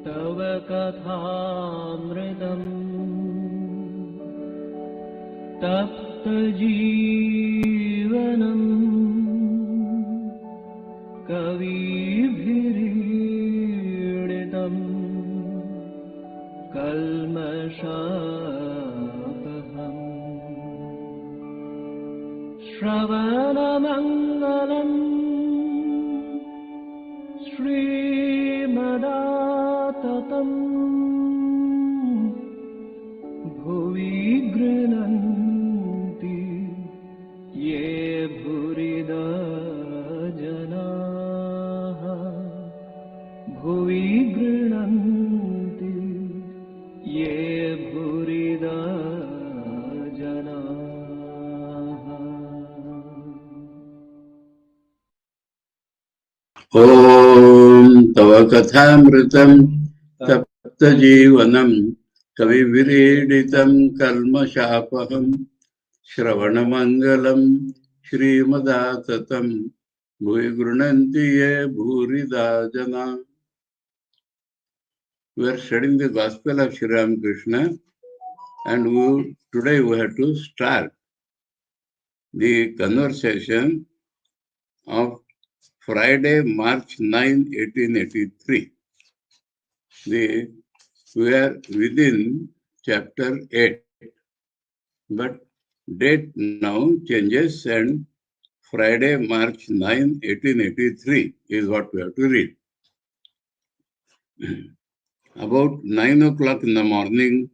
तव कथामृतम् तप्तजीवनम् कविभिरीडितम् कल्मषापहम् श्रवणमङ्गलम् श्रीमदाततम् भुवि गृह्णन्ति ये भूरिदा जनाः भुवि गृह्णन्ति ये भूरिदा जनाः। ॐ तव कथामृतं तप्तजीवनं कविभिरीडितं कल्मषापहं श्रवणमङ्गलं श्रीमदाततं भुवि गृह्णन्ति ये भूरिदा जना. We are studying the Gospel of Sri Ramakrishna, and today we have to start the conversation of Friday, March 9, 1883. We are within chapter 8, but date now changes, and Friday, March 9, 1883 is what we have to read. About 9 o'clock in the morning,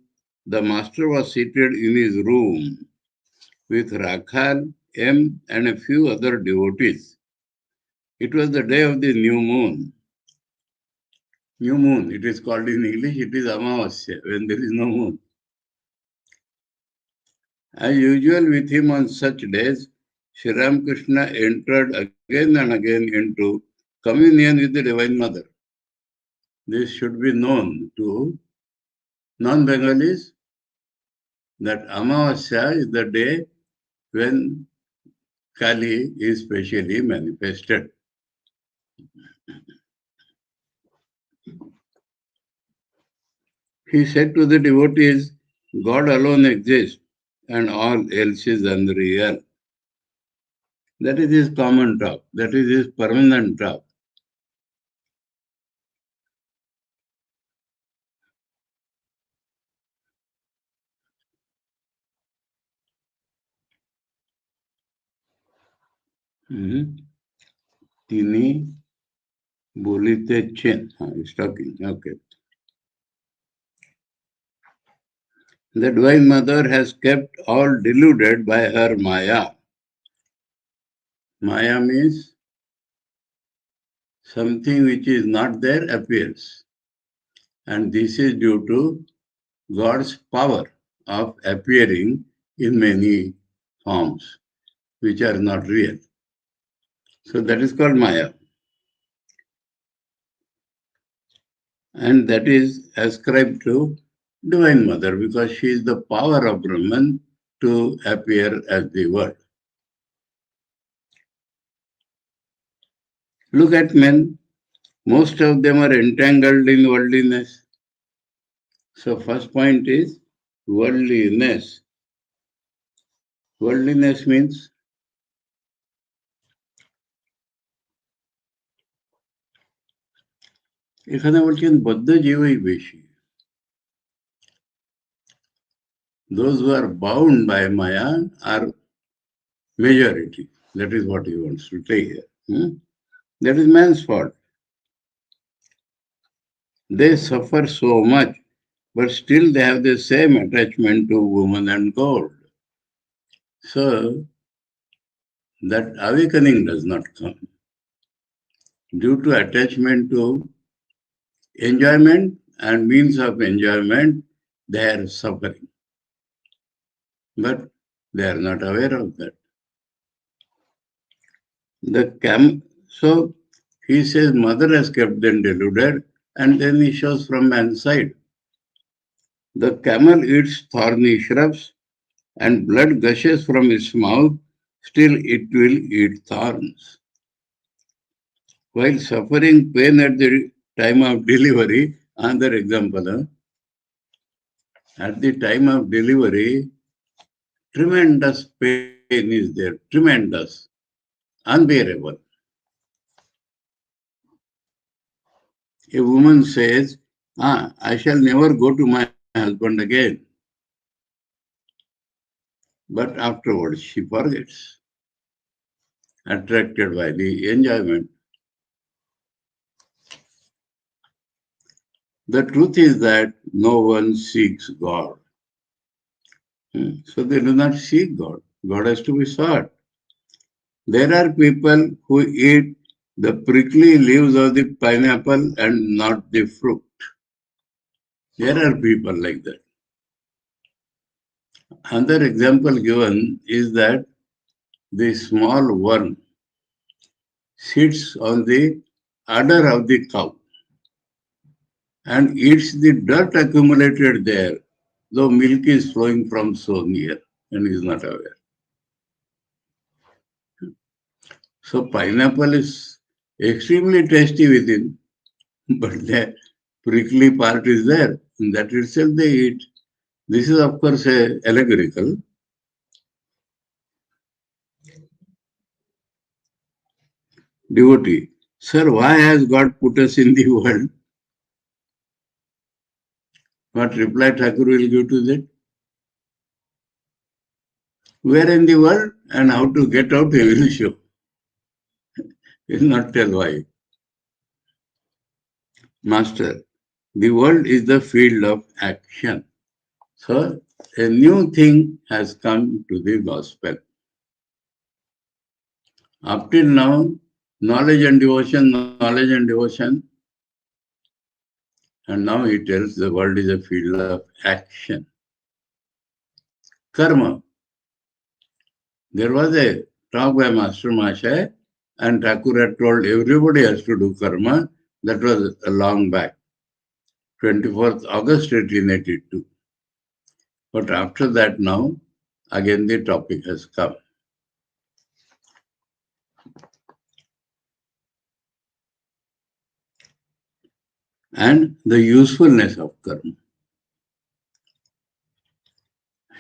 the master was seated in his room with Rakhal, M, and a few other devotees. It was the day of the new moon. New moon, it is called in English, it is Amavasya, when there is no moon. As usual with him on such days, Sri Ramakrishna entered again and again into communion with the Divine Mother. This should be known to non-Bengalis, that Amavasya is the day when Kali is specially manifested. He said to the devotees, God alone exists and all else is unreal. That is his common talk. That is his permanent talk. Tini bolite chen. He's talking. Okay. The Divine Mother has kept all deluded by her Maya. Maya means something which is not there appears. And this is due to God's power of appearing in many forms which are not real. So that is called Maya. And that is ascribed to Divine Mother because she is the power of Brahman to appear as the Word. Look at men. Most of them are entangled in worldliness. So first point is worldliness. Worldliness means এখানে বলছেন বদ্ধ জীবই বেশি. Those who are bound by Maya are majority. That is what he wants to say here. That is man's fault. They suffer so much, but still they have the same attachment to woman and gold. So that awakening does not come. Due to attachment to enjoyment and means of enjoyment, they are suffering. But they are not aware of that. So he says mother has kept them deluded, and then he shows from man's side. The camel eats thorny shrubs and blood gushes from its mouth, still it will eat thorns. While suffering pain at the time of delivery, Another example, at the time of delivery, tremendous pain is there, tremendous, unbearable. A woman says, I shall never go to my husband again. But afterwards she forgets, attracted by the enjoyment. The truth is that no one seeks God. So they do not seek God. God has to be sought. There are people who eat the prickly leaves of the pineapple and not the fruit. There are people like that. Another example given is that the small worm sits on the udder of the cow and eats the dirt accumulated there, though milk is flowing from so near and is not aware. So pineapple is extremely tasty within, but the prickly part is there. In that itself they eat. This is of course allegorical. Devotee, sir, why has God put us in the world? What reply Thakur will give to that? Where in the world and how to get out, he will show. He will not tell why. Master, the world is the field of action. So a new thing has come to the gospel. Up till now, knowledge and devotion, and now he tells the world is a field of action. Karma. There was a talk by Master Masha, and Thakur had told everybody has to do karma. That was a long back, 24th August 1882. But after that now, again the topic has come. And the usefulness of karma.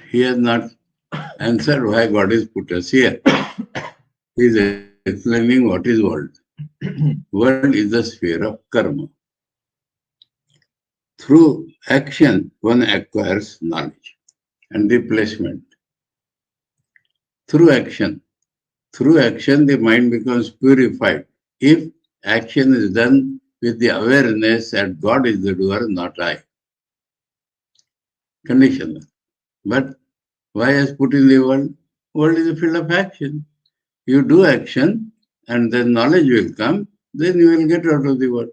He has not answered why God has put us here. He is explaining what is world. World is the sphere of karma. Through action, one acquires knowledge and the placement. Through action, the mind becomes purified. If action is done with the awareness that God is the doer, not I. Conditional. But why has put in the world? World is a field of action. You do action and then knowledge will come, then you will get out of the world.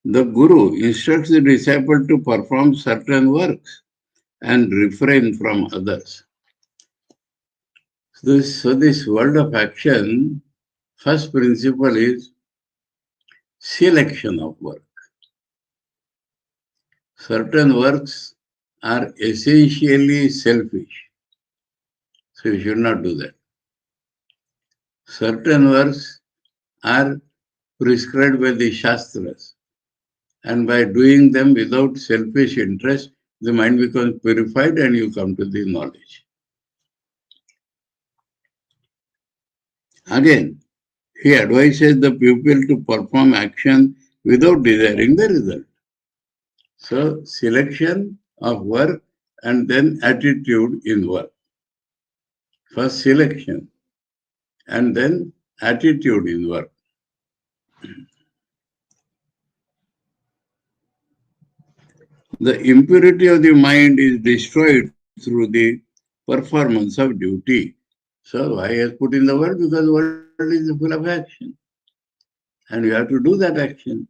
The Guru instructs the disciple to perform certain works and refrain from others. So this world of action, first principle is selection of work. Certain works are essentially selfish, so you should not do that. Certain works are prescribed by the Shastras, and by doing them without selfish interest, the mind becomes purified and you come to the knowledge. Again, he advises the pupil to perform action without desiring the result. So, selection of work and then attitude in work. First selection and then attitude in work. The impurity of the mind is destroyed through the performance of duty. So why has put in the world? Because the world is full of action. And we have to do that action.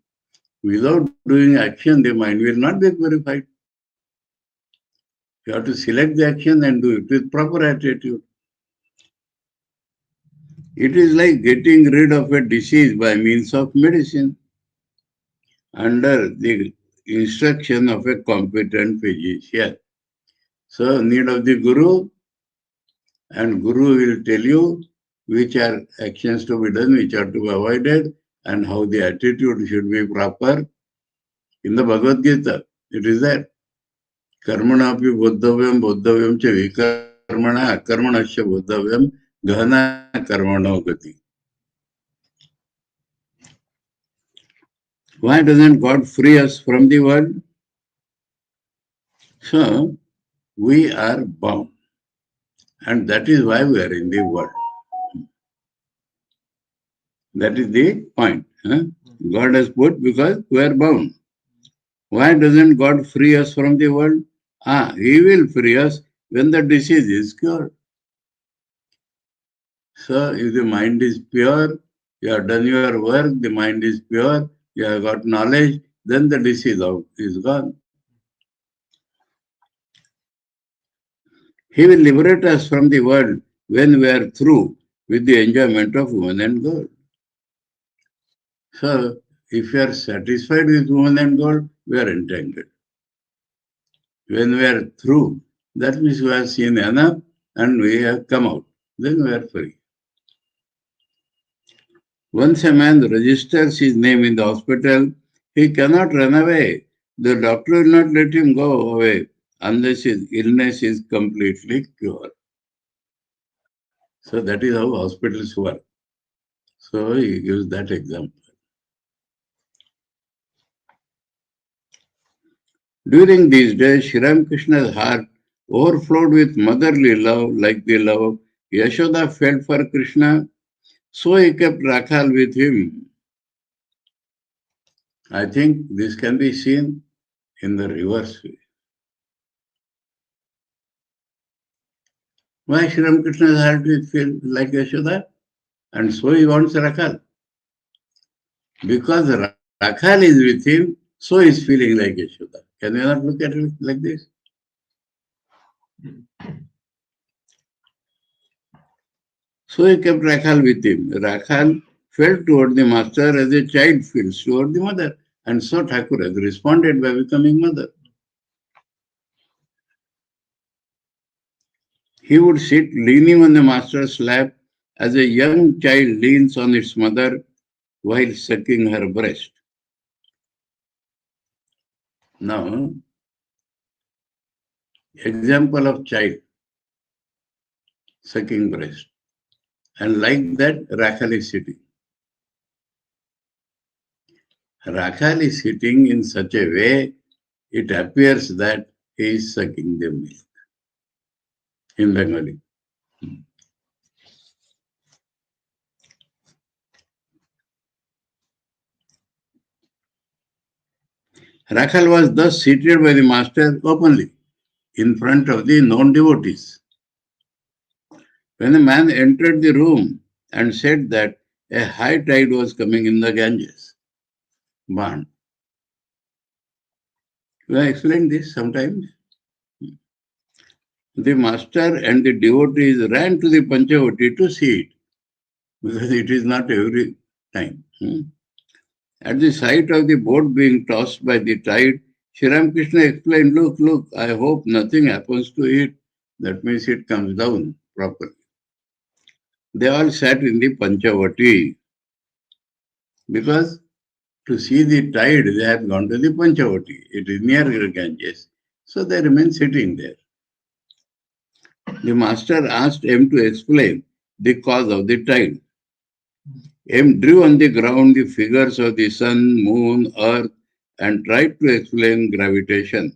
Without doing action, the mind will not be purified. You have to select the action and do it with proper attitude. It is like getting rid of a disease by means of medicine under the instruction of a competent physician. So, need of the Guru, and Guru will tell you which are actions to be done, which are to be avoided, and how the attitude should be proper. In the Bhagavad Gita, it is there. Karmanapi buddhavyam buddhavyam cha vikarmana akarmanasya buddhavyam gahana karmano gati. Why doesn't God free us from the world? So, we are bound. And that is why we are in the world. That is the point. God has put because we are bound. Why doesn't God free us from the world? He will free us when the disease is cured. So, if the mind is pure, you have done your work, the mind is pure, you have got knowledge, then the disease is gone. He will liberate us from the world when we are through with the enjoyment of woman and gold. So, if you are satisfied with woman and gold, we are entangled. When we are through, that means we have seen enough and we have come out. Then we are free. Once a man registers his name in the hospital, he cannot run away. The doctor will not let him go away unless his illness is completely cured. So that is how hospitals work. So he gives that example. During these days, Sri Ramakrishna's heart overflowed with motherly love like the love Yashoda felt for Krishna. So he kept Rakhal with him. I think this can be seen in the reverse way. Why Sri Ramakrishna's heart will feel like Yashoda? And so he wants Rakhal. Because Rakhal is with him, so he is feeling like Yashoda. Can you not look at it like this? So he kept Rakhal with him. Rakhal felt toward the master as a child feels toward the mother. And so Thakur has responded by becoming mother. He would sit leaning on the master's lap as a young child leans on its mother while sucking her breast. Now, example of child sucking breast. And like that, Rakhal is sitting. Rakhal is sitting in such a way, it appears that he is sucking the milk. In Bengali. Rakhal was thus seated by the master openly in front of the non-devotees. When a man entered the room and said that a high tide was coming in the Ganges, Band. Will I explain this sometimes? The master and the devotees ran to the Panchavati to see it, because it is not every time. At the sight of the boat being tossed by the tide, Sri Ramakrishna explained, look, I hope nothing happens to it. That means it comes down properly. They all sat in the Panchavati because to see the tide, they have gone to the Panchavati. It is near Ganges. So they remain sitting there. The master asked M to explain the cause of the tide. M drew on the ground the figures of the sun, moon, earth, and tried to explain gravitation,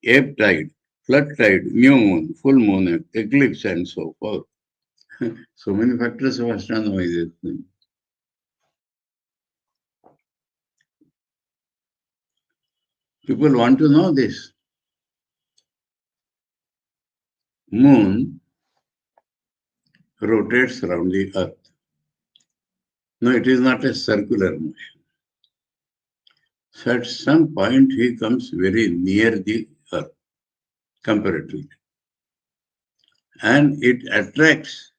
ebb tide, flood tide, new moon, full moon, eclipse, and so forth. So many factors of astronomy is explained. People want to know this. Moon rotates around the earth. No, it is not a circular motion. So at some point he comes very near the earth, comparatively. And it attracts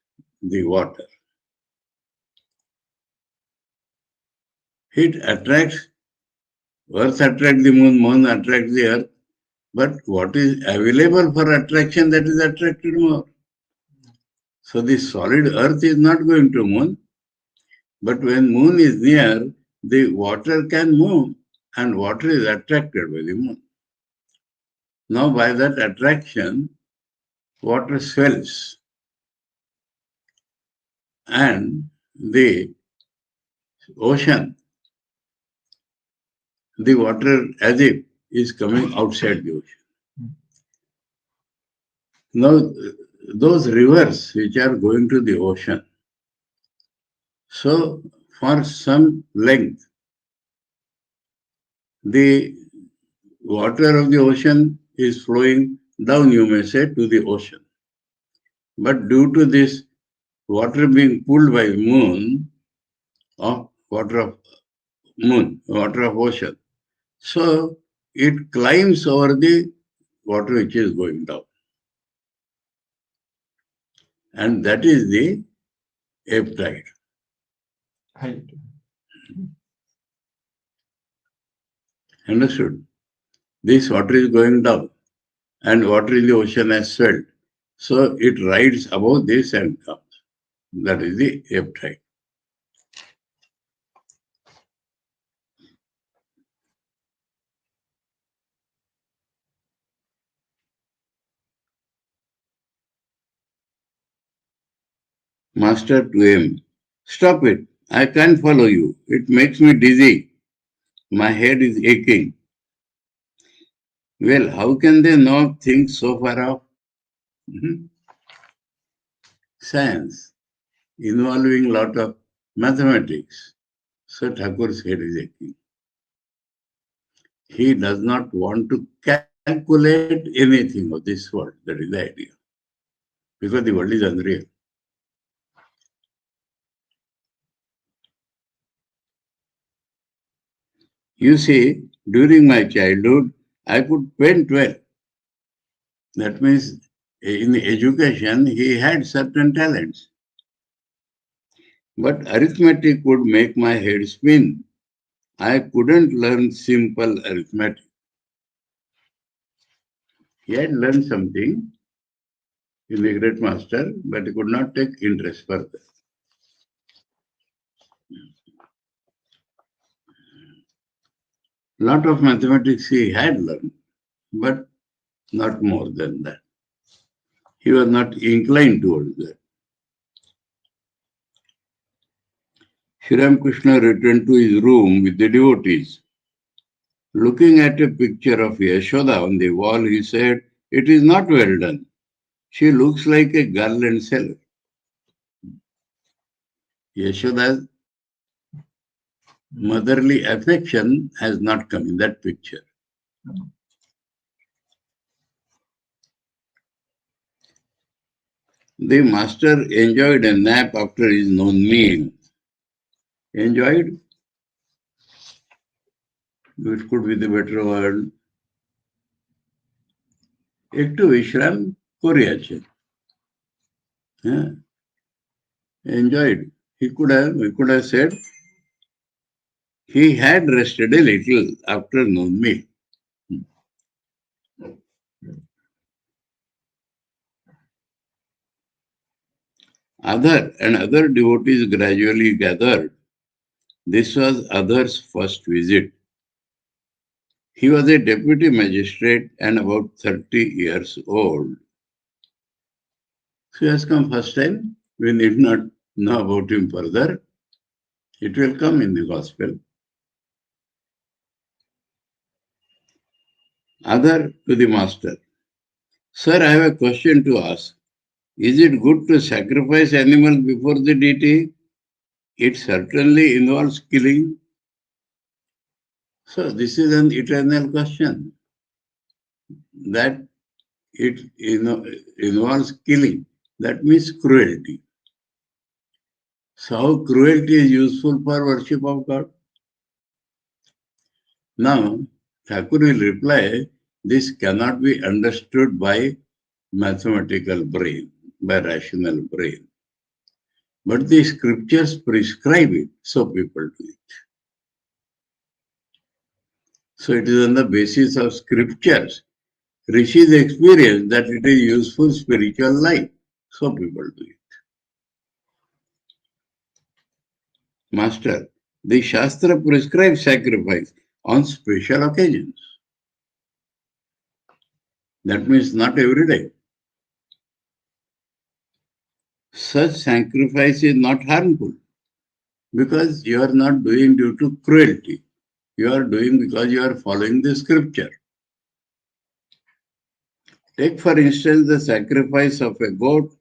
the water. It attracts, earth attracts the moon, moon attracts the earth. But what is available for attraction, that is attracted more. So the solid earth is not going to moon. But when moon is near, the water can move and water is attracted by the moon. Now by that attraction, water swells and the ocean, the water as if is coming outside the ocean. Now those rivers which are going to the ocean, so for some length, the water of the ocean is flowing down, you may say, to the ocean. But due to this water being pulled by moon, of water of moon, water of ocean, so it climbs over the water which is going down. And that is the ebb tide. Understood? This water is going down and water in the ocean has swelled. So it rides above this and comes. That is the ebb tide. Master to him, stop it. I can't follow you. It makes me dizzy. My head is aching. Well, how can they know things so far off? Science, involving lot of mathematics. So Thakur's head is aching. He does not want to calculate anything of this world. That is the idea. Because the world is unreal. You see, during my childhood, I could paint well. That means in education, he had certain talents. But arithmetic would make my head spin. I couldn't learn simple arithmetic. He had learned something in the great master, but he could not take interest further. Lot of mathematics he had learned, but not more than that. He was not inclined towards that. Sri Ramakrishna returned to his room with the devotees. Looking at a picture of Yashoda on the wall, he said, "It is not well done. She looks like a garland seller." Yashoda's motherly affection has not come in that picture. The master enjoyed a nap after his noon meal. Enjoyed? It could be the better word. Ektu Vishram Koriache. Enjoyed. He could have said he had rested a little after noon meal. Other devotees gradually gathered. This was Adhar's first visit. He was a deputy magistrate and about 30 years old. So he has come first time. We need not know about him further. It will come in the gospel. Adhar to the master. Sir, I have a question to ask. Is it good to sacrifice animals before the deity? It certainly involves killing. So this is an eternal question. That it involves killing. That means cruelty. So how cruelty is useful for worship of God? Now, Thakur will reply, this cannot be understood by mathematical brain, by rational brain. But the scriptures prescribe it, so people do it. So it is on the basis of scriptures. Rishis experience that it is useful spiritual life, so people do it. Master, The Shastra prescribes sacrifice on special occasions. That means not every day. Such sacrifice is not harmful because you are not doing due to cruelty. You are doing because you are following the scripture. Take for instance the sacrifice of a goat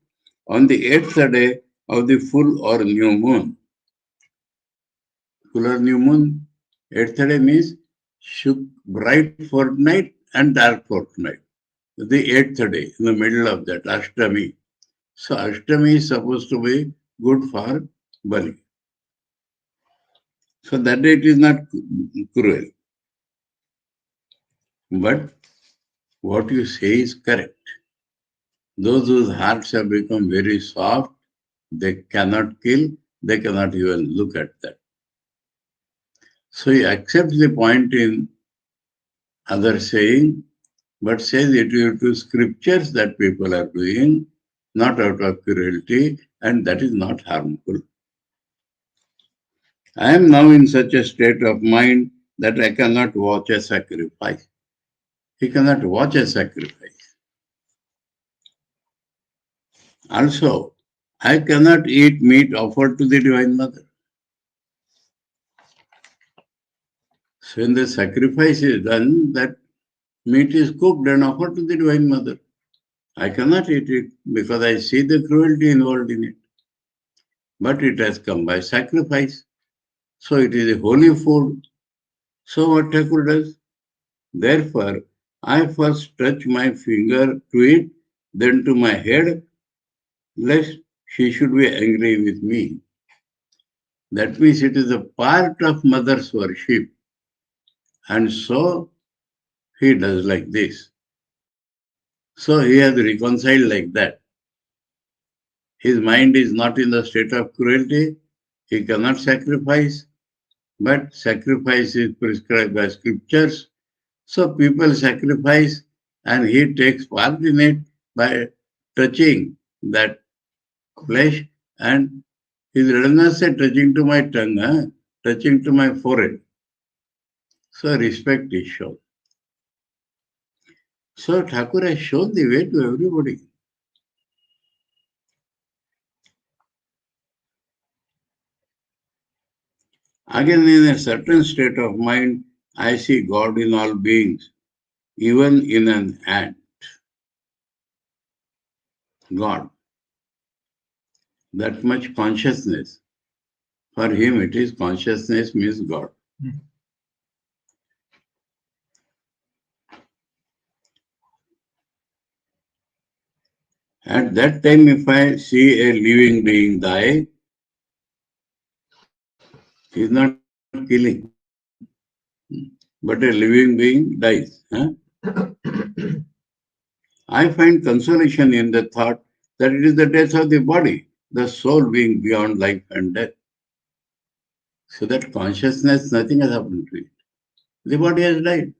on the 8th day of the full or new moon. Full or new moon, 8th day means bright fortnight and dark fortnight. The 8th day, in the middle of that, Ashtami. So Ashtami is supposed to be good for Bali. So that day it is not cruel. But what you say is correct. Those whose hearts have become very soft, they cannot kill, they cannot even look at that. So he accepts the point in other saying, but says it is to scriptures that people are doing, not out of cruelty, and that is not harmful. I am now in such a state of mind that I cannot watch a sacrifice. He cannot watch a sacrifice. Also, I cannot eat meat offered to the Divine Mother. So when the sacrifice is done, that meat is cooked and offered to the Divine Mother. I cannot eat it because I see the cruelty involved in it. But it has come by sacrifice. So it is a holy food. So what Thakur does? Therefore, I first touch my finger to it, then to my head, lest she should be angry with me. That means it is a part of mother's worship. And so he does like this. So he has reconciled like that. His mind is not in the state of cruelty. He cannot sacrifice, but sacrifice is prescribed by scriptures. So people sacrifice and he takes part in it by touching that flesh, and his readiness said touching to my tongue, touching to my forehead. So respect is shown. So Thakur has shown the way to everybody. Again, in a certain state of mind, I see God in all beings, even in an ant. God. That much consciousness. For him, it is consciousness means God. At that time, if I see a living being die, he is not killing, but a living being dies. I find consolation in the thought that it is the death of the body, the soul being beyond life and death. So that consciousness, nothing has happened to it. The body has died.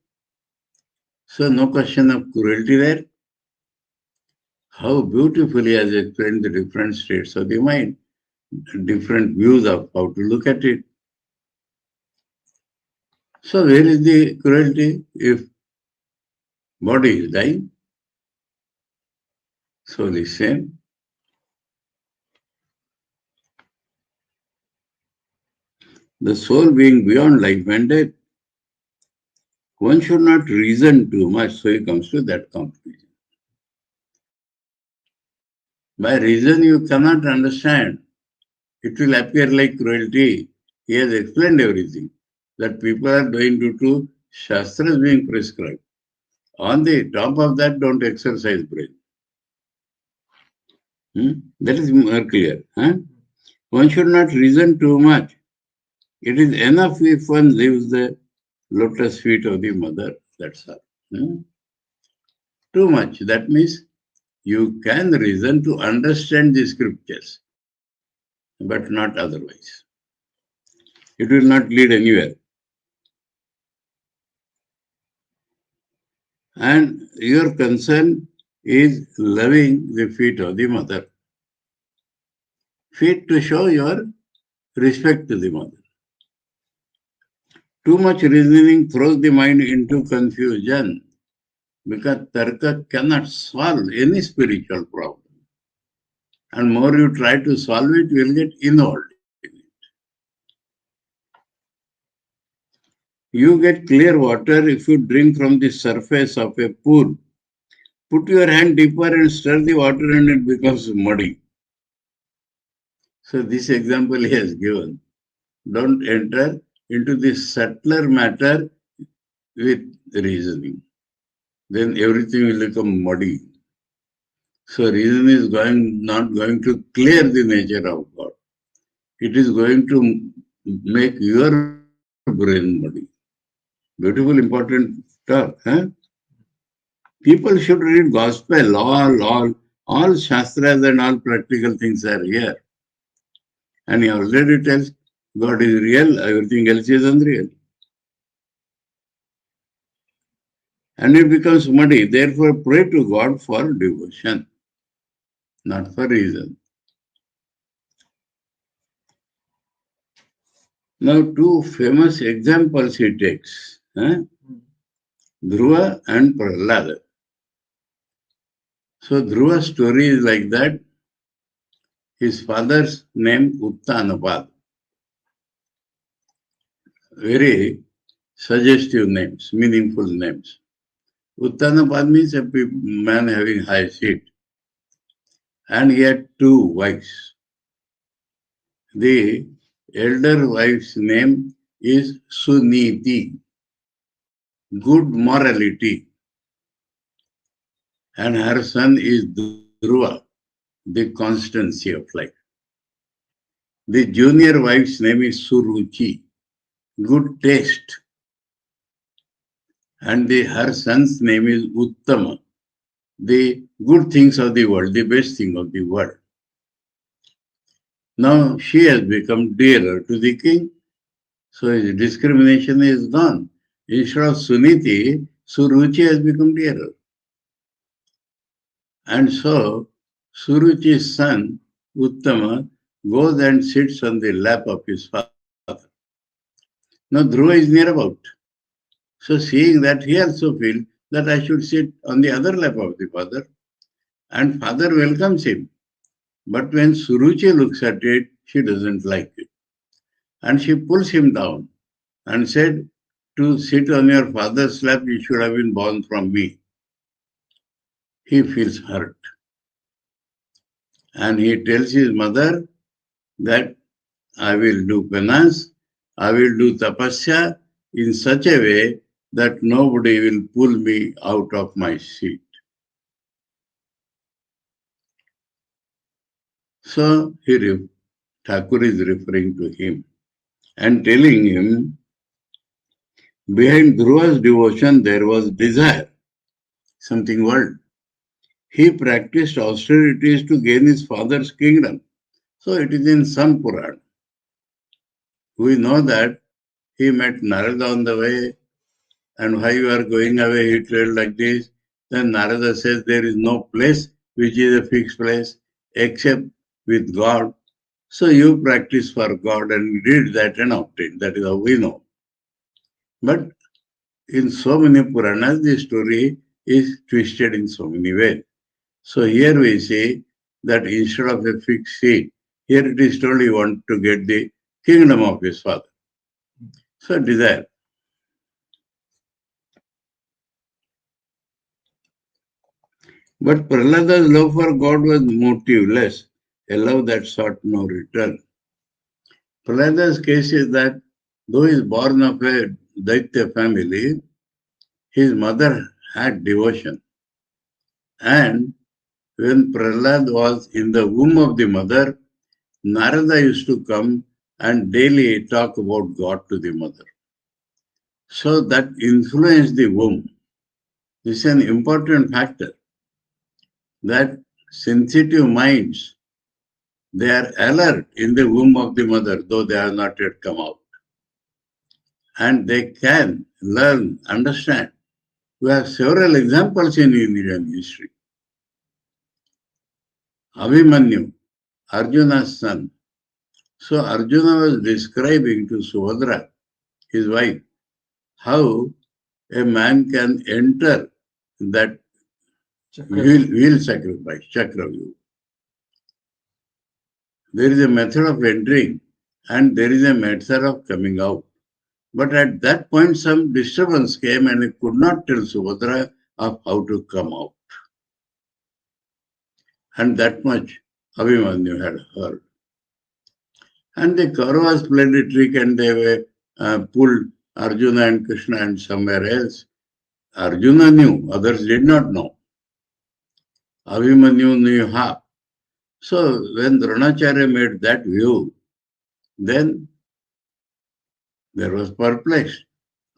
So no question of cruelty there. How beautifully has explained the different states of the mind, different views of how to look at it. So where is the cruelty if body is dying? So the same. The soul being beyond life and death. One should not reason too much, so he comes to that conclusion. By reason you cannot understand. It will appear like cruelty. He has explained everything. That people are doing due to Shastras being prescribed. On the top of that, don't exercise brain. That is more clear. One should not reason too much. It is enough if one leaves the lotus feet of the mother. That's all. Too much. That means you can reason to understand the scriptures, but not otherwise. It will not lead anywhere. And your concern is loving the feet of the mother. Feet to show your respect to the mother. Too much reasoning throws the mind into confusion because tarka cannot solve any spiritual problem. And more you try to solve it, you will get involved in it. You get clear water if you drink from the surface of a pool. Put your hand deeper and stir the water and it becomes muddy. So this example he has given. Don't enter into the subtler matter with reasoning. Then everything will become muddy. So reason is not going to clear the nature of God. It is going to make your brain muddy. Beautiful, important talk. Huh? People should read gospel, all shastras and all practical things are here. And he already tells God is real, everything else is unreal. And it becomes muddy. Therefore, pray to God for devotion, not for reason. Now, two famous examples he takes, Dhruva and Prahlada. So, Dhruva's story is like that. His father's name Uttanapad. Very suggestive names, meaningful names. Uttanapad means a man having high seat. And he had two wives. The elder wife's name is Suniti, good morality. And her son is Dhruva, the constancy of life. The junior wife's name is Suruchi, good taste. And her son's name is Uttama, the good things of the world, the best thing of the world. Now she has become dearer to the king, so his discrimination is gone. Instead of Suniti, Suruchi has become dearer. And so Suruchi's son, Uttama, goes and sits on the lap of his father. Now Dhruva is near about. So seeing that, he also feels that I should sit on the other lap of the father. And father welcomes him. But when Suruchi looks at it, she doesn't like it. And she pulls him down and said, to sit on your father's lap, you should have been born from me. He feels hurt. And he tells his mother that I will do penance, I will do tapasya in such a way that nobody will pull me out of my seat. So Thakur is referring to him and telling him, behind Dhruva's devotion there was desire, something world. He practiced austerities to gain his father's kingdom. So it is in some Puran. We know that he met Narada on the way, and while you are going away, he told like this. Then Narada says there is no place which is a fixed place except with God. So you practice for God and did that and obtained. That is how we know. But in so many Puranas, the story is twisted in so many ways. So here we see that instead of a fixed seat, here it is told he wanted to get the kingdom of his father. So desire. But Prahlada's love for God was motiveless, a love that sought no return. Prahlada's case is that though he is born of a Daitya family, his mother had devotion. And when Prahlad was in the womb of the mother, Narada used to come and daily talk about God to the mother. So that influenced the womb. This is an important factor, that sensitive minds, they are alert in the womb of the mother, though they have not yet come out. And they can learn, understand. We have several examples in Indian history. Abhimanyu, Arjuna's son. So Arjuna was describing to Subhadra, his wife, how a man can enter that Chakra. wheel sacrifice, chakra view. There is a method of entering and there is a method of coming out. But at that point, some disturbance came and he could not tell Subhadra of how to come out. And that much Abhimanyu had heard. And the Kauravas played a trick and they were pulled Arjuna and Krishna and somewhere else. Arjuna knew, others did not know. Abhimanyu knew half. So when Dronacharya made that view, then there was perplexed.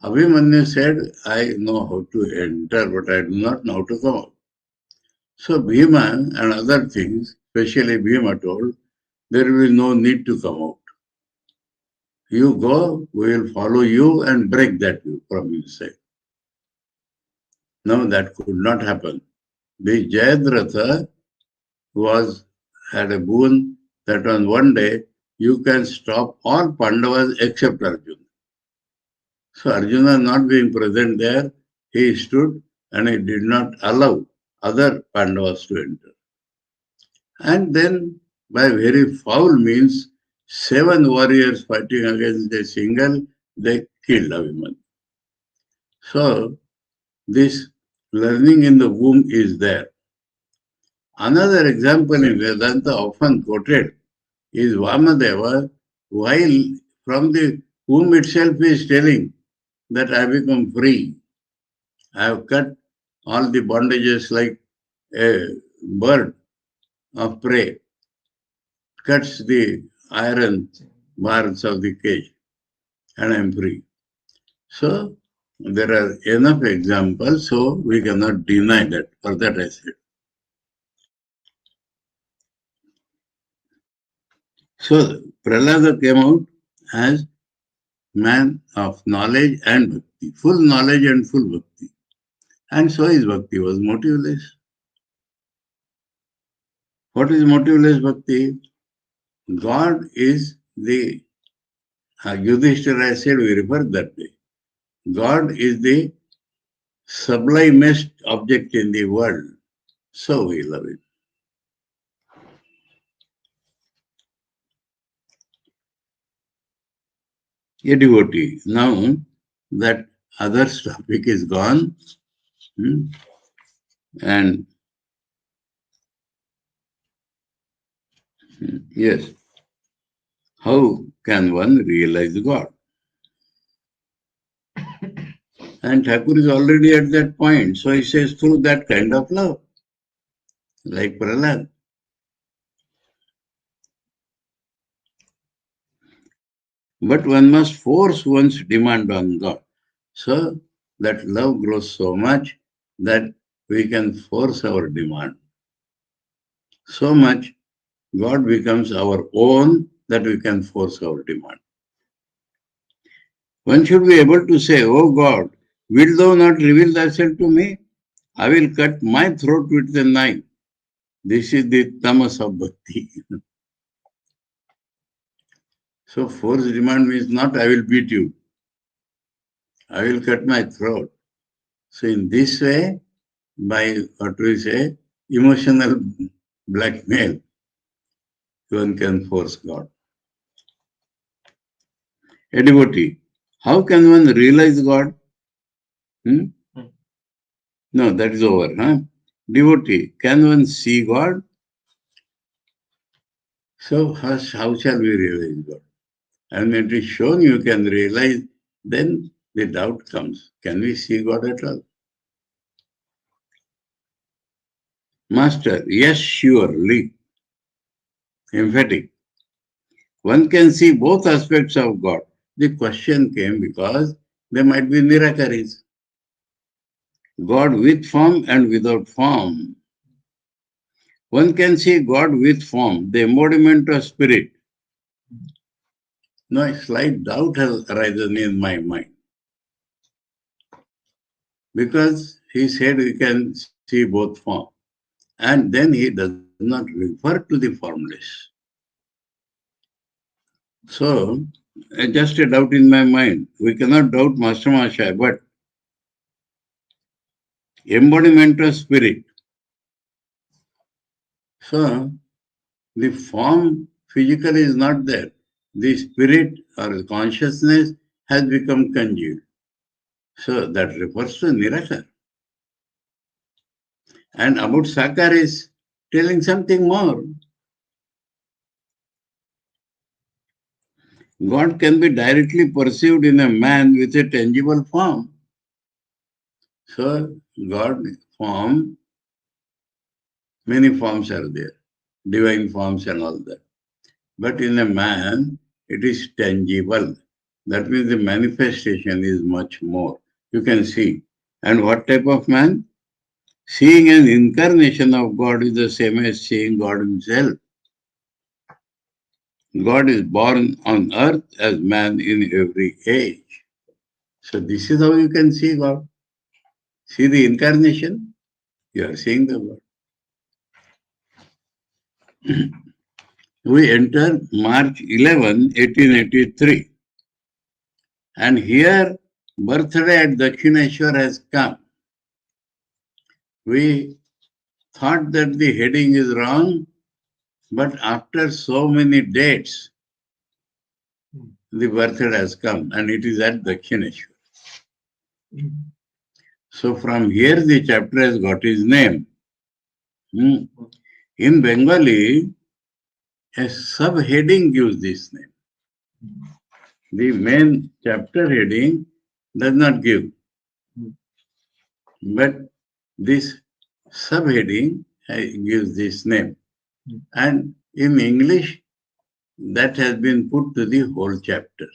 Abhimanyu said, I know how to enter, but I do not know how to come out. So Bhima and other things, especially Bhima told, there will be no need to come out. You go, we will follow you and break that view from inside. No, that could not happen. The Jayadratha had a boon that on one day you can stop all Pandavas except Arjuna. So Arjuna not being present there, he stood and he did not allow other Pandavas to enter. And then by very foul means, 7 warriors fighting against a single, they killed Abhimanyu. So this learning in the womb is there. Another example in Vedanta often quoted is Vamadeva, while from the womb itself is telling that I become free. I have cut all the bondages like a bird of prey cuts the iron bars of the cage and I am free. So there are enough examples, so we cannot deny that. For that I said. So Prahlada came out as man of knowledge and bhakti, full knowledge and full bhakti. And so his bhakti was motiveless. What is motiveless bhakti? God is the, Yudhishthira said, we referred that day. God is the sublimest object in the world. So we love it. A devotee. Now that other topic is gone, and yes, how can one realize God? And Thakur is already at that point. So he says through that kind of love, like Prahlad. But one must force one's demand on God. So that love grows so much that we can force our demand. So much God becomes our own that we can force our demand. One should be able to say, oh God, wilt thou not reveal thyself to me? I will cut my throat with a knife. This is the tamas of bhakti. So force demand means not I will beat you. I will cut my throat. So in this way, by what we say, emotional blackmail, one can force God. A devotee, how can one realize God? No, that is over. Devotee, can one see God? So how shall we realize God? And when it is shown you can realize, then the doubt comes. Can we see God at all? Master, yes, surely. Emphatic. One can see both aspects of God. The question came because there might be Nirakaris. God with form and without form. One can see God with form, the embodiment of spirit. No, a slight doubt has arisen in my mind. Because he said we can see both form. And then he does not refer to the formless. So just a doubt in my mind. We cannot doubt Master Mahashaya, but embodiment of spirit. So, the form physically is not there. The spirit or consciousness has become congealed. So, that refers to Nirakar. And about Sakar is telling something more. God can be directly perceived in a man with a tangible form. So, God form, many forms are there, divine forms and all that. But in a man, it is tangible. That means the manifestation is much more. You can see. And what type of man? Seeing an incarnation of God is the same as seeing God himself. God is born on earth as man in every age. So this is how you can see God. See the incarnation, you are seeing the God. We enter March 11, 1883. And here, birthday at Dakshineshwar has come. We thought that the heading is wrong, but after so many dates, the birthday has come and it is at Dakshineshwar. So from here, the chapter has got his name. In Bengali, a subheading gives this name. The main chapter heading does not give. But this subheading gives this name. And in English, that has been put to the whole chapter.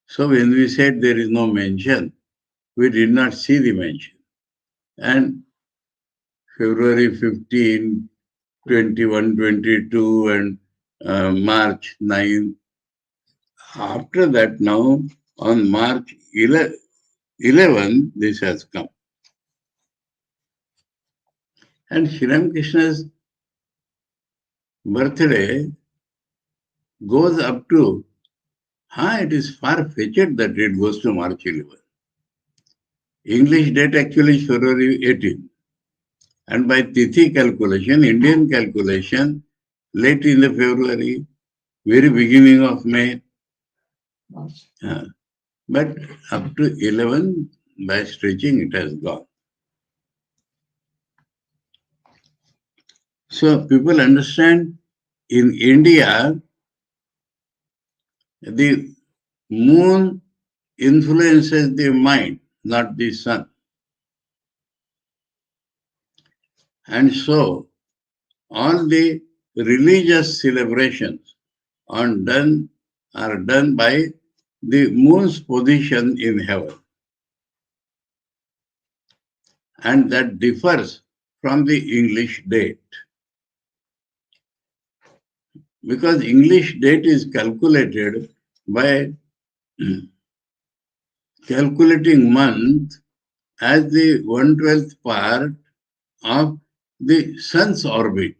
So when we said there is no mention, we did not see the mention. And February 15, 21, 22, and March 9. After that now, on March 11, this has come. And Sri Ramakrishna's birthday goes up to, it is far-fetched that it goes to March 11. English date actually is February 18. And by Tithi calculation, Indian calculation, late in the February, very beginning of May. But up to 11, by stretching, it has gone. So people understand in India, the moon influences the mind, not the sun. And so all the religious celebrations are done by the moon's position in heaven. And that differs from the English date. Because English date is calculated by calculating month as the 1/12th part of the sun's orbit.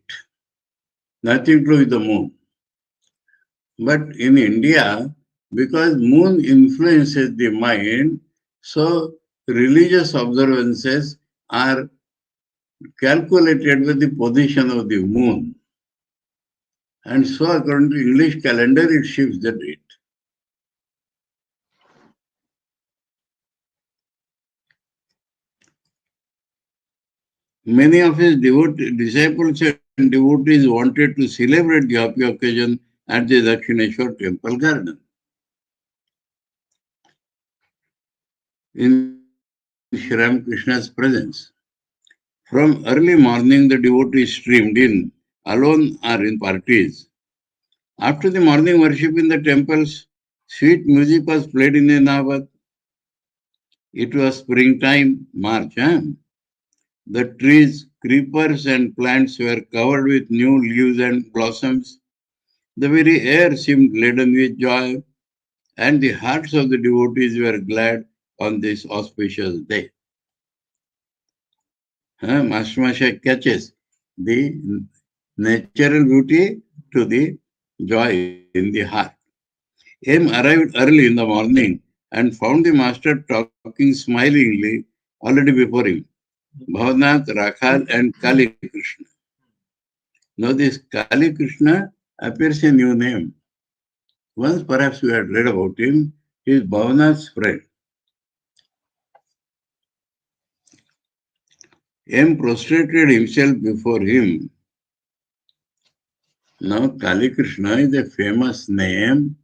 Nothing to do with the moon. But in India, because moon influences the mind, so religious observances are calculated with the position of the moon. And so according to English calendar, it shifts the date. Many of his disciples and devotees wanted to celebrate the happy occasion at the Dakshineshwar temple garden. In Sri Ramakrishna's presence. From early morning, the devotees streamed in, alone or in parties. After the morning worship in the temples, sweet music was played in the Navad. It was springtime, March. The trees, creepers, and plants were covered with new leaves and blossoms. The very air seemed laden with joy, and the hearts of the devotees were glad on this auspicious day. Master Masha catches the natural beauty to the joy in the heart. M arrived early in the morning and found the master talking smilingly already before him. Bhavanath, Rakhal, and Kali Krishna. Now, this Kali Krishna appears a new name. Once, perhaps, we had read about him. He is Bhavanath's friend. M prostrated himself before him. Now, Kali Krishna is a famous name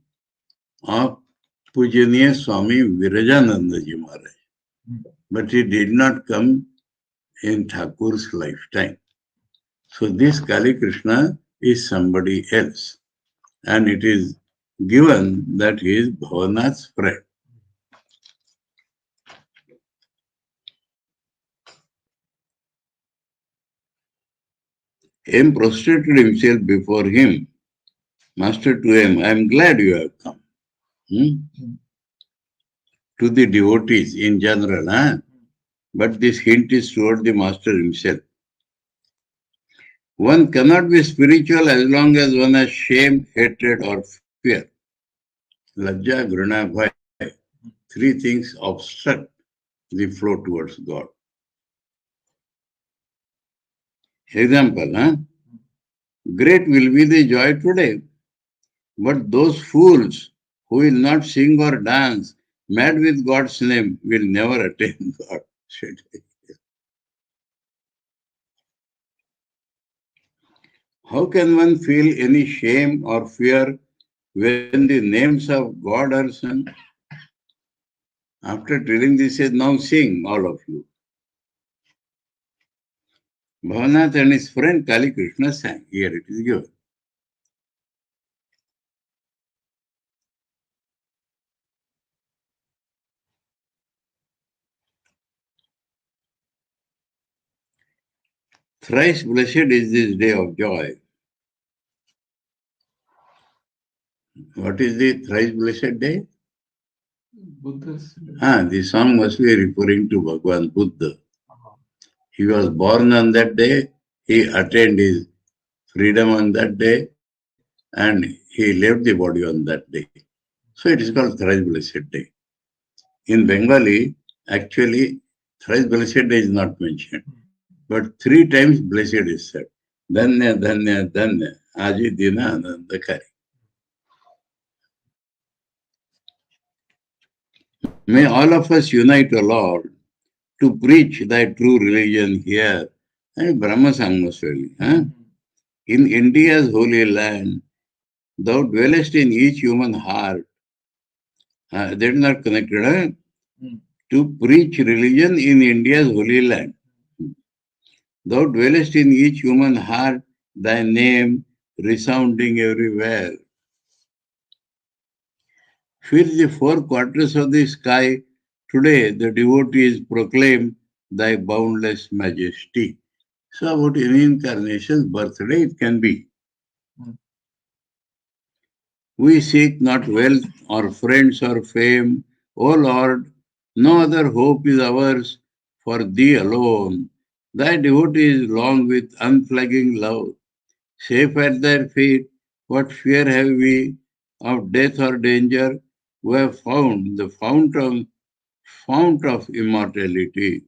of Pujaniya Swami Virajananda Ji Maharaj. But he did not come in Thakur's lifetime. So this Kali Krishna is somebody else. And it is given that he is Bhavanath's friend. M prostrated himself before him. Master to M, I am glad you have come. To the devotees in general, but this hint is toward the master himself. One cannot be spiritual as long as one has shame, hatred, or fear. Lajja, gruna, bhai. Three things obstruct the flow towards God. Example, great will be the joy today, but those fools who will not sing or dance, mad with God's name, will never attain God. How can one feel any shame or fear when the names of God are sung? After telling this, he said, now sing, all of you. Bhavanath and his friend Kali Krishna sang. Here it is given. Thrice blessed is this day of joy. What is the thrice blessed day? Buddha's day. The song must be referring to Bhagwan Buddha. He was born on that day, he attained his freedom on that day, and he left the body on that day. So it is called thrice blessed day. In Bengali, actually, thrice blessed day is not mentioned, but 3 times blessed is said. Dhanya, dhanya, dhanya, aji dina anandakari. May all of us unite, O Lord, to preach thy true religion here. And Brahma sang most really. In India's holy land, thou dwellest in each human heart. That is not connected. To preach religion in India's holy land. Thou dwellest in each human heart, thy name resounding everywhere. Fill the 4 quarters of the sky. Today the devotees proclaim thy boundless majesty. So about any incarnation's birthday, it can be. We seek not wealth or friends or fame. O Lord, no other hope is ours for thee alone. Thy devotees long with unflagging love. Safe at their feet, what fear have we of death or danger? We have found the fount of immortality.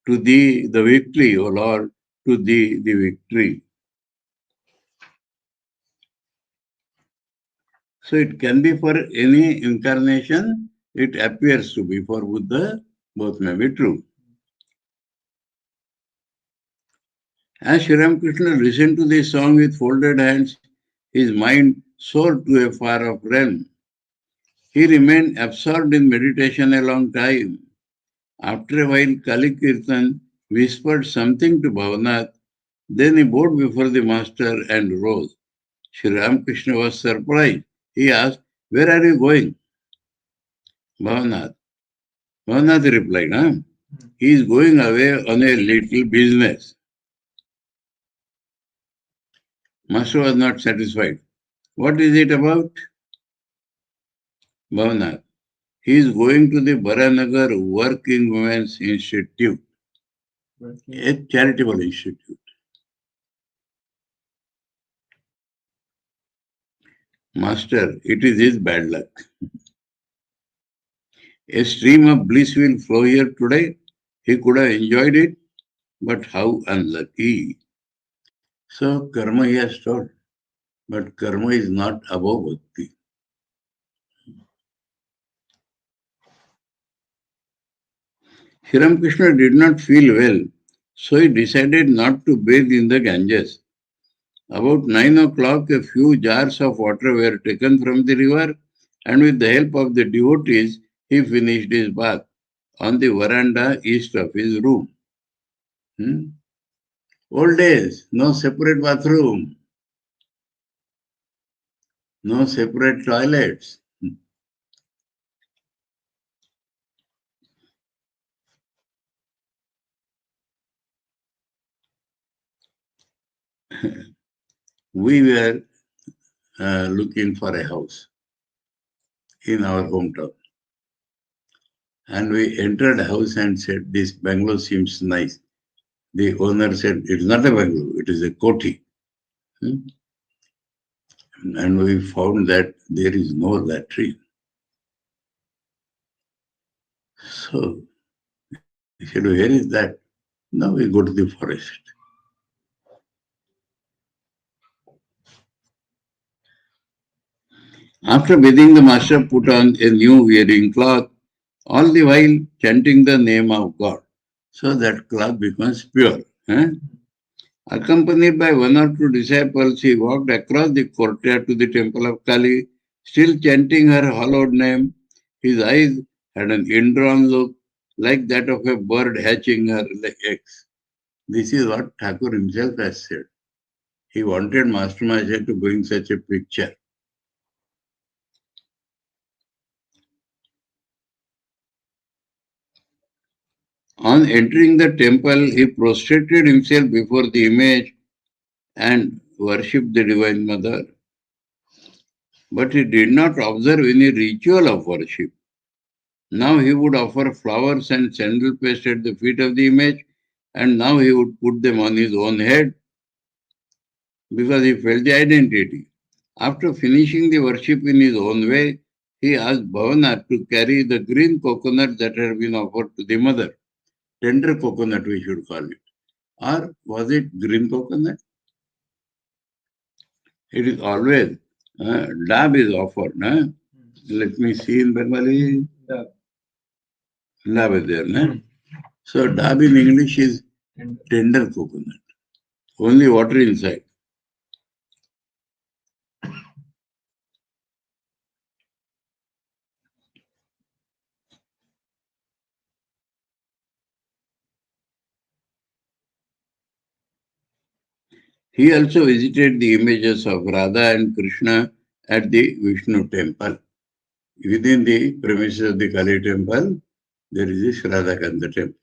To thee the victory, O Lord, to thee the victory. So it can be for any incarnation, it appears to be for Buddha, both may be true. As Sri Ramakrishna listened to this song with folded hands, his mind soared to a far-off realm. He remained absorbed in meditation a long time. After a while, Kali Kirtan whispered something to Bhavanath. Then he bowed before the master and rose. Sri Ramakrishna was surprised. He asked, where are you going? Bhavanath. Bhavanath replied, he is going away on a little business. Master was not satisfied. What is it about? Bhavanath. He is going to the Baranagar Working Women's Institute, a charitable institute. Master, it is his bad luck. A stream of bliss will flow here today. He could have enjoyed it, but how unlucky. So karma he has told, but karma is not above bhakti. Sri Ramakrishna did not feel well, so he decided not to bathe in the Ganges. About 9 o'clock, a few jars of water were taken from the river, and with the help of the devotees, he finished his bath on the veranda east of his room. Old days, no separate bathroom, no separate toilets. We were looking for a house in our hometown. And we entered a house and said, this bungalow seems nice. The owner said, it's not a bungalow, it is a koti. And we found that there is no latrine. So he said, where is that? Now we go to the forest. After bathing, the master put on a new wearing cloth, all the while chanting the name of God. So that cloth becomes pure. Accompanied by one or two disciples, he walked across the courtyard to the temple of Kali, still chanting her hallowed name. His eyes had an indrawn look like that of a bird hatching her eggs. This is what Thakur himself has said. He wanted Master Master to bring such a picture. On entering the temple, he prostrated himself before the image and worshipped the Divine Mother. But he did not observe any ritual of worship. Now he would offer flowers and sandal paste at the feet of the image, and now he would put them on his own head because he felt the identity. After finishing the worship in his own way, he asked Bhavana to carry the green coconut that had been offered to the mother. Tender coconut, we should call it. Or was it green coconut? It is always dab is offered. Let me see in Bengali. Dab is there. So dab in English is tender coconut. Only water inside. He also visited the images of Radha and Krishna at the Vishnu temple. Within the premises of the Kali temple, there is this Radhakanda temple.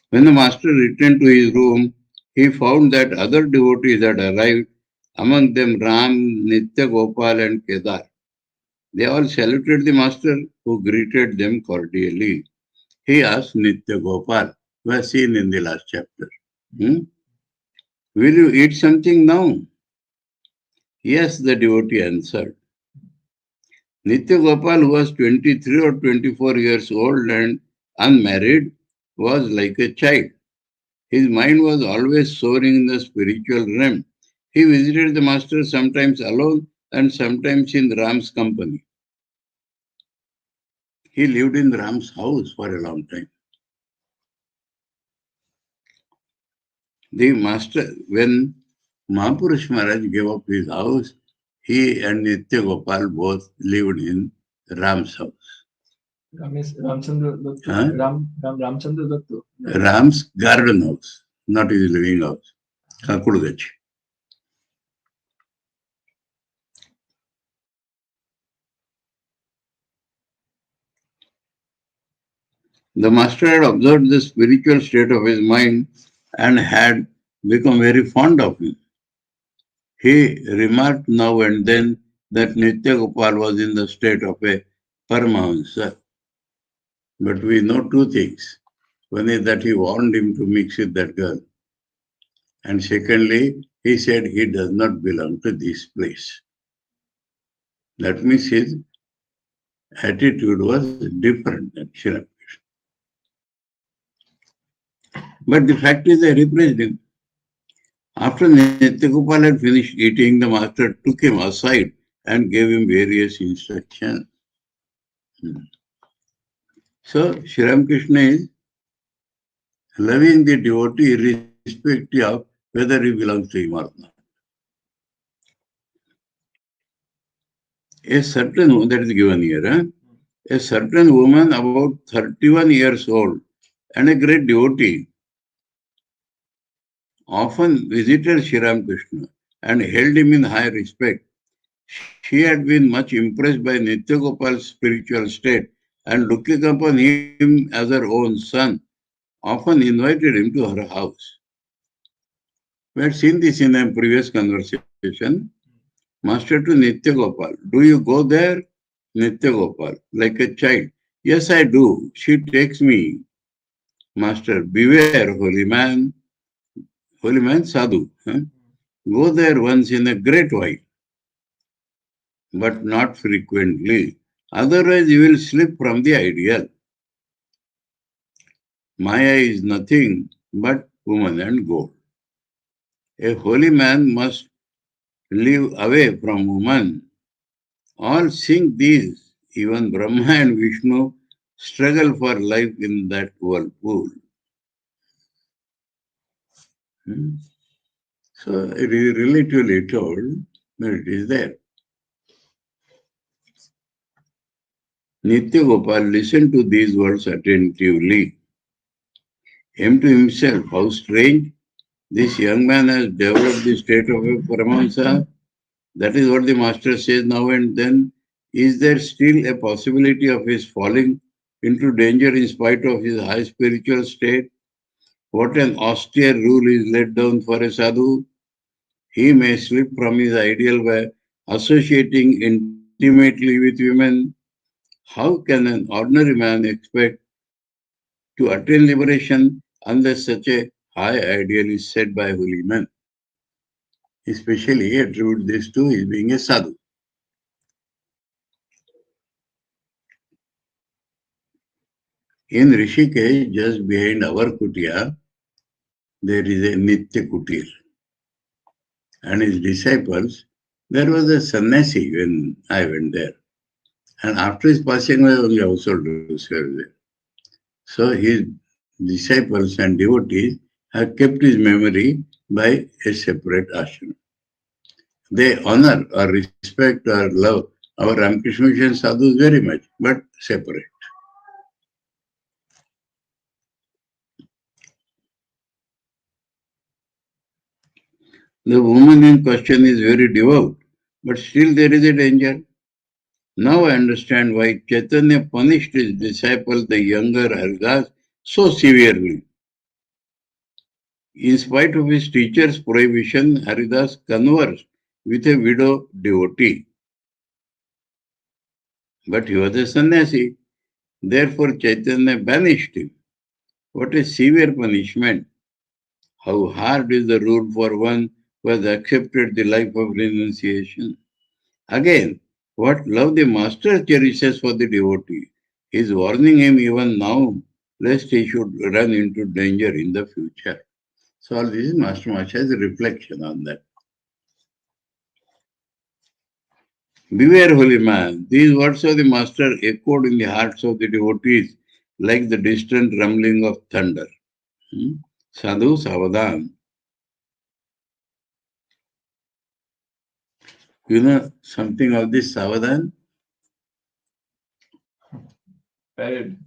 When the master returned to his room, he found that other devotees had arrived, among them Ram, Nitya Gopal and Kedar. They all saluted the master, who greeted them cordially. He asked Nitya Gopal, who was seen in the last chapter, will you eat something now? Yes, the devotee answered. Nitya Gopal, who was 23 or 24 years old and unmarried, was like a child. His mind was always soaring in the spiritual realm. He visited the master sometimes alone and sometimes in Ram's company. He lived in Ram's house for a long time. The master, when Mahapurush Maharaj gave up his house, he and Nitya Gopal both lived in Ram's house. Ramchandra Datta. Ramchandra Datta. Ram's garden house, not his living house. Kakudgach. The master had observed the spiritual state of his mind and had become very fond of him. He remarked now and then that Nitya Gopal was in the state of a Paramahansa. But we know two things. One is that he warned him to mix with that girl. And secondly, he said he does not belong to this place. That means his attitude was different than Sri Ramakrishna. But the fact is they replaced him. After Nityagopal had finished eating, the master took him aside and gave him various instructions. So, Sri Ramakrishna is loving the devotee irrespective of whether he belongs to him or not. A certain, that is given here, a certain woman about 31 years old and a great devotee often visited Sri Ramakrishna and held him in high respect. She had been much impressed by Nityagopal's spiritual state and looking upon him as her own son, often invited him to her house. We had seen this in a previous conversation. Master to Nityagopal, do you go there? Nityagopal, like a child. Yes, I do. She takes me. Master, beware, holy man sadhu. Go there once in a great while, but not frequently. Otherwise, you will slip from the ideal. Maya is nothing but woman and gold. A holy man must live away from woman. All sing these, even Brahma and Vishnu struggle for life in that whirlpool. So it is relatively told that it is there. Nityagopal listened to these words attentively. Came to himself, how strange, this young man has developed the state of a Paramahansa. That is what the master says now and then. Is there still a possibility of his falling into danger in spite of his high spiritual state? What an austere rule is laid down for a sadhu. He may slip from his ideal by associating intimately with women. How can an ordinary man expect to attain liberation unless such a high ideal is set by holy men? Especially attribute this to his being a sadhu. In Rishikesh, just behind our kutia, there is a Nitya Kutir. And his disciples, there was a sannyasi when I went there. And after his passing away, only householders were there. So his disciples and devotees have kept his memory by a separate ashram. They honor or respect or love our Ramakrishna Mission sadhus very much, but separate. The woman in question is very devout, but still there is a danger. Now I understand why Chaitanya punished his disciple, the younger Haridas, so severely. In spite of his teacher's prohibition, Haridas conversed with a widow devotee. But he was a sannyasi. Therefore, Chaitanya banished him. What a severe punishment. How hard is the rule for one who has accepted the life of renunciation. Again, what love the master cherishes for the devotee. He is warning him even now, lest he should run into danger in the future. So all this is Master Masha's reflection on that. Beware, holy man. These words of the master echoed in the hearts of the devotees like the distant rumbling of thunder. Sadhu Savadan. You know something of this Savadan? Parade.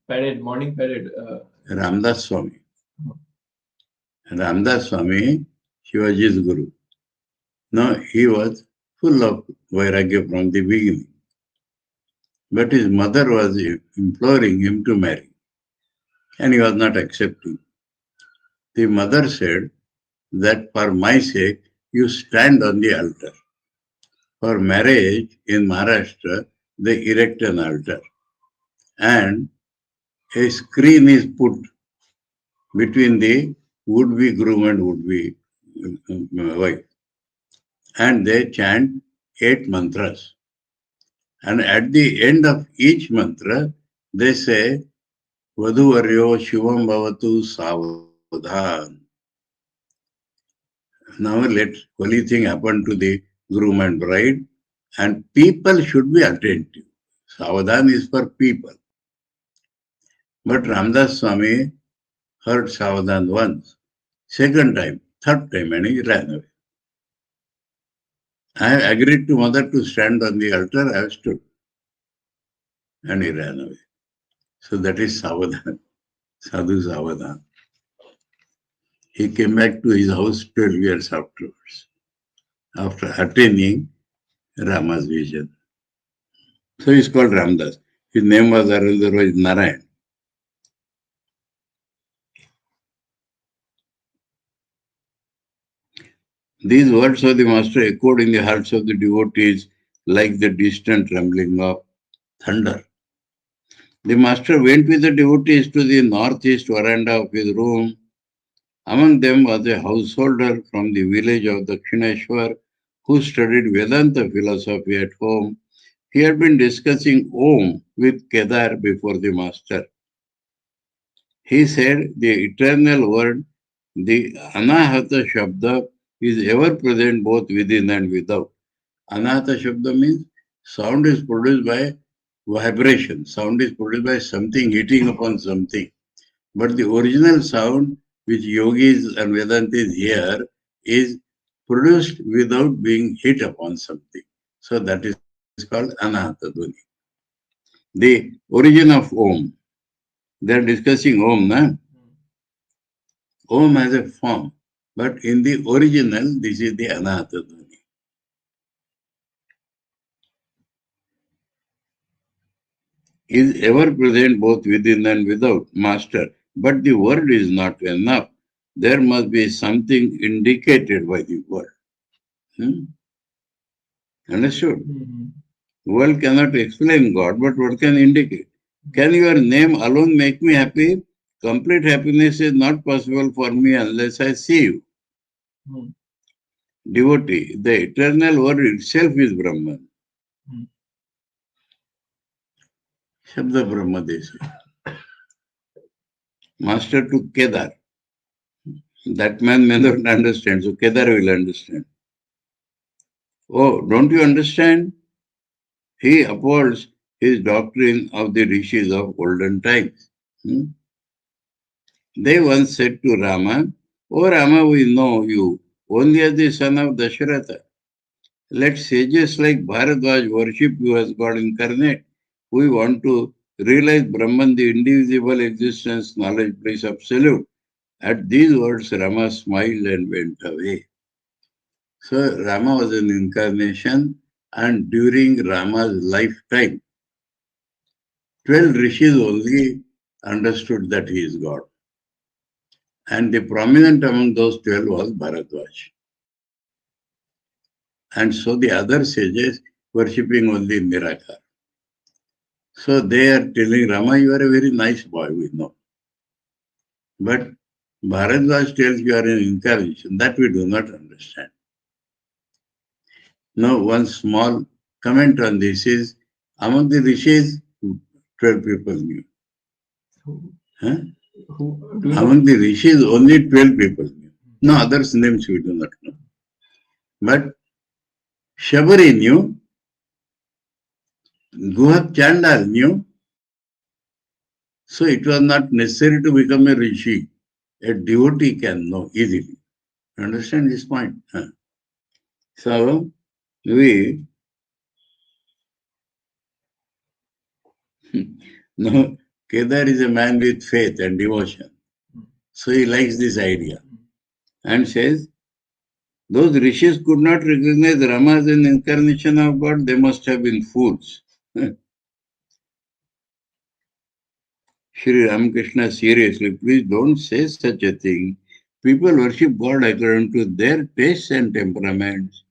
Parade, morning parade. Ramdas Swami. Ramdas Swami, he was his guru. Now he was full of vairagya from the beginning. But his mother was imploring him to marry. And he was not accepting. The mother said that for my sake, you stand on the altar. For marriage in Maharashtra, they erect an altar. And a screen is put between the would-be groom and would-be wife. And they chant 8 mantras. And at the end of each mantra, they say, Vadhuvaryo Shivam Bhavatu Savadhan. Now let holy thing happen to the groom and bride, and people should be attentive. Savadhan is for people. But Ramdas Swami heard Savadhan once, second time, third time, and he ran away. I have agreed to mother to stand on the altar, I have stood. And he ran away. So that is Savadhan, Sadhu Savadhan. He came back to his house 12 years afterwards, after attaining Rama's vision. So he's called Ramdas. His name was otherwise Narayan. These words of the Master echoed in the hearts of the devotees like the distant rumbling of thunder. The Master went with the devotees to the northeast veranda of his room. Among them was a householder from the village of Dakshineshwar who studied Vedanta philosophy at home. He had been discussing Om with Kedar before the Master. He said the eternal word, the Anahata Shabda, is ever present both within and without. Anahata Shabda means sound is produced by vibration. Sound is produced by something hitting upon something. But the original sound which yogis and Vedantis hear is produced without being hit upon something. So that is called Anahata Dhvani. The origin of Om. They are discussing Om, na? Om has a form, but in the original, this is the Anahata Dhvani. Is ever present both within and without, Master. But the word is not enough. There must be something indicated by the word. Understood? World cannot explain God, but what can indicate? Can your name alone make me happy? Complete happiness is not possible for me unless I see you. Devotee, the eternal word itself is Brahman. Shabda Brahma Desi. Master to Kedar. That man may not understand, so Kedar will understand. Oh, don't you understand? He upholds his doctrine of the rishis of olden times. They once said to Rama, "Oh Rama, we know you only as the son of Dasharatha. Let sages like Bharadwaj worship you as God incarnate. We want to realize Brahman, the indivisible existence, knowledge, bliss, absolute." At these words, Rama smiled and went away. So Rama was an incarnation, and during Rama's lifetime, 12 rishis only understood that he is God. And the prominent among those 12 was Bharadwaj. And so the other sages worshipping only Nirakar. So they are telling Rama, you are a very nice boy, we know. But Bharadwaj tells you are an incarnation. That we do not understand. Now, one small comment on this is, among the rishis, 12 people knew. Among the rishis, only 12 people knew. No others' names we do not know. But Shabari knew, Guha Chandal knew, so it was not necessary to become a rishi. A devotee can know easily. Understand this point? So, no, Kedar is a man with faith and devotion. So he likes this idea and says, those rishis could not recognize Rama as an incarnation of God, they must have been fools. Sri Ramakrishna, seriously, please don't say such a thing. People worship God according to their tastes and temperaments.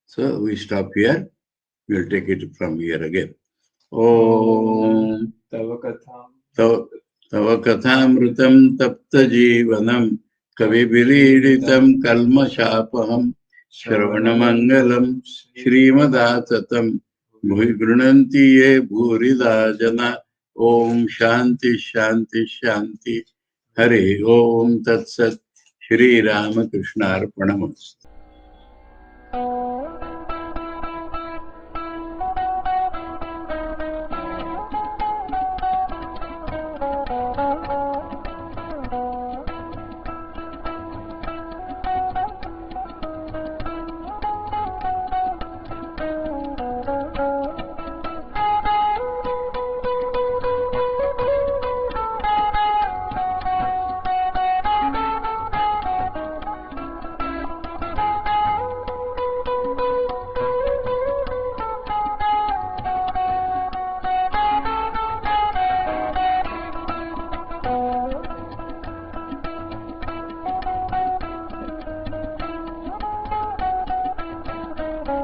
So we stop here. We'll take it from here again. Om Tava Kathāmritam Tapta Jivanam Kavi Viriditam Kalma Shapaham Shravanamangalam Srimadasatam Bhuvi Grunanti Ye Bhurida Jana. Om Shanti Shanti Shanti. Hare Om Tat Sat. Sri Ramakrishna Arpanamastu.